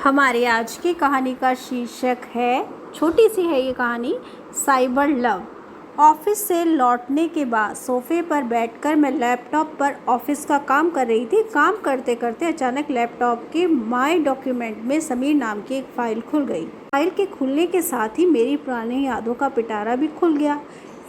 हमारी आज की कहानी का शीर्षक है, छोटी सी है ये कहानी, साइबर लव। ऑफिस से लौटने के बाद सोफे पर बैठकर मैं लैपटॉप पर ऑफिस का काम कर रही थी। काम करते करते अचानक लैपटॉप के माय डॉक्यूमेंट में समीर नाम की एक फ़ाइल खुल गई। फाइल के खुलने के साथ ही मेरी पुरानी यादों का पिटारा भी खुल गया।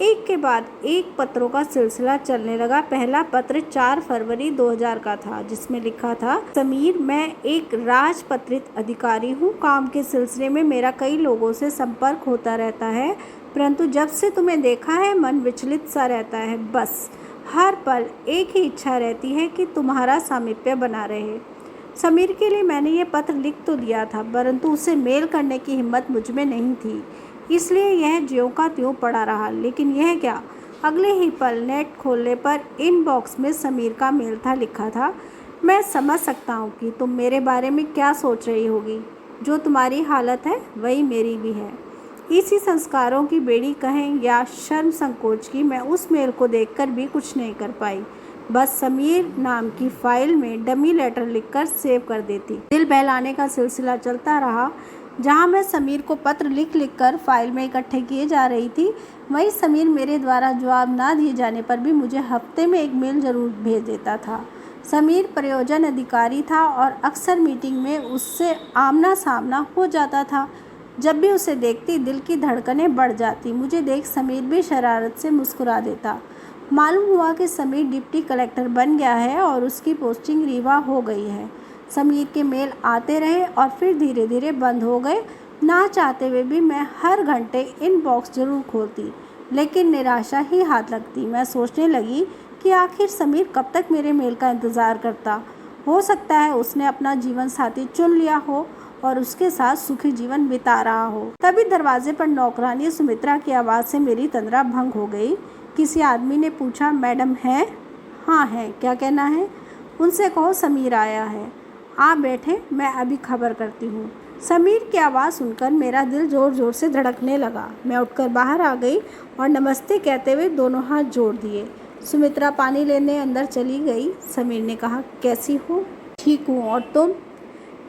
एक के बाद एक पत्रों का सिलसिला चलने लगा। पहला पत्र 4 फरवरी 2000 का था, जिसमें लिखा था, समीर, मैं एक राजपत्रित अधिकारी हूँ। काम के सिलसिले में मेरा कई लोगों से संपर्क होता रहता है, परंतु जब से तुम्हें देखा है मन विचलित सा रहता है। बस हर पल एक ही इच्छा रहती है कि तुम्हारा सामीप्य बना रहे। समीर के लिए मैंने ये पत्र लिख तो दिया था, परंतु उसे मेल करने की हिम्मत मुझ में नहीं थी, इसलिए यह ज्यों का त्यों पड़ा रहा। लेकिन यह क्या, अगले ही पल नेट खोलने पर इनबॉक्स में समीर का मेल था। लिखा था, मैं समझ सकता हूँ कि तुम मेरे बारे में क्या सोच रही होगी। जो तुम्हारी हालत है वही मेरी भी है। इसी संस्कारों की बेड़ी कहें या शर्म संकोच की, मैं उस मेल को देखकर भी कुछ नहीं कर पाई। बस समीर नाम की फ़ाइल में डमी लेटर लिखकर सेव कर देती। दिल बहलाने का सिलसिला चलता रहा। जहाँ मैं समीर को पत्र लिख कर फाइल में इकट्ठे किए जा रही थी, वहीं समीर मेरे द्वारा जवाब ना दिए जाने पर भी मुझे हफ्ते में एक मेल जरूर भेज देता था। समीर प्रयोजन अधिकारी था और अक्सर मीटिंग में उससे आमना सामना हो जाता था। जब भी उसे देखती दिल की धड़कनें बढ़ जाती। मुझे देख समीर भी शरारत से मुस्कुरा देता। मालूम हुआ कि समीर डिप्टी कलेक्टर बन गया है और उसकी पोस्टिंग रीवा हो गई है। समीर के मेल आते रहे और फिर धीरे धीरे बंद हो गए। ना चाहते हुए भी मैं हर घंटे इनबॉक्स जरूर खोलती, लेकिन निराशा ही हाथ लगती। मैं सोचने लगी कि आखिर समीर कब तक मेरे मेल का इंतज़ार करता। हो सकता है उसने अपना जीवन साथी चुन लिया हो और उसके साथ सुखी जीवन बिता रहा हो। तभी दरवाजे पर नौकरानी सुमित्रा की आवाज़ से मेरी तंद्रा भंग हो गई। किसी आदमी ने पूछा, मैडम हैं? हाँ है, क्या कहना है? उनसे कहो समीर आया है। आप बैठे, मैं अभी खबर करती हूँ। समीर की आवाज़ सुनकर मेरा दिल ज़ोर ज़ोर से धड़कने लगा। मैं उठकर बाहर आ गई और नमस्ते कहते हुए दोनों हाथ जोड़ दिए। सुमित्रा पानी लेने अंदर चली गई। समीर ने कहा, कैसी हो? ठीक हूँ, और तुम?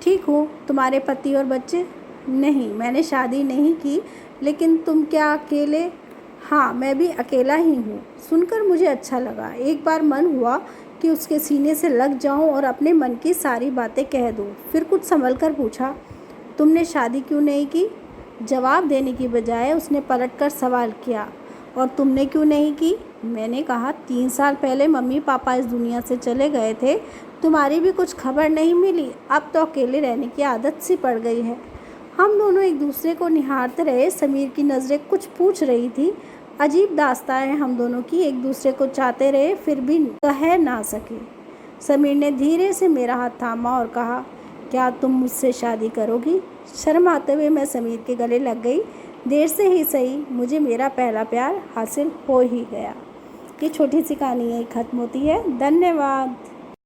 ठीक हूँ। तुम्हारे पति और बच्चे? नहीं, मैंने शादी नहीं की। लेकिन तुम क्या अकेले? हाँ, मैं भी अकेला ही हूँ। सुनकर मुझे अच्छा लगा। एक बार मन हुआ कि उसके सीने से लग जाऊं और अपने मन की सारी बातें कह दूं। फिर कुछ संभल कर पूछा, तुमने शादी क्यों नहीं की? जवाब देने की बजाय उसने पलटकर सवाल किया, और तुमने क्यों नहीं की? मैंने कहा, 3 साल पहले मम्मी पापा इस दुनिया से चले गए थे। तुम्हारी भी कुछ खबर नहीं मिली। अब तो अकेले रहने की आदत सी पड़ गई है। हम दोनों एक दूसरे को निहारते रहे। समीर की नज़रें कुछ पूछ रही थी। अजीब दास्तां है हम दोनों की। एक दूसरे को चाहते रहे, फिर भी कह ना सके। समीर ने धीरे से मेरा हाथ थामा और कहा, क्या तुम मुझसे शादी करोगी? शर्माते हुए मैं समीर के गले लग गई। देर से ही सही, मुझे मेरा पहला प्यार हासिल हो ही गया। ये छोटी सी कहानी यही ख़त्म होती है। धन्यवाद।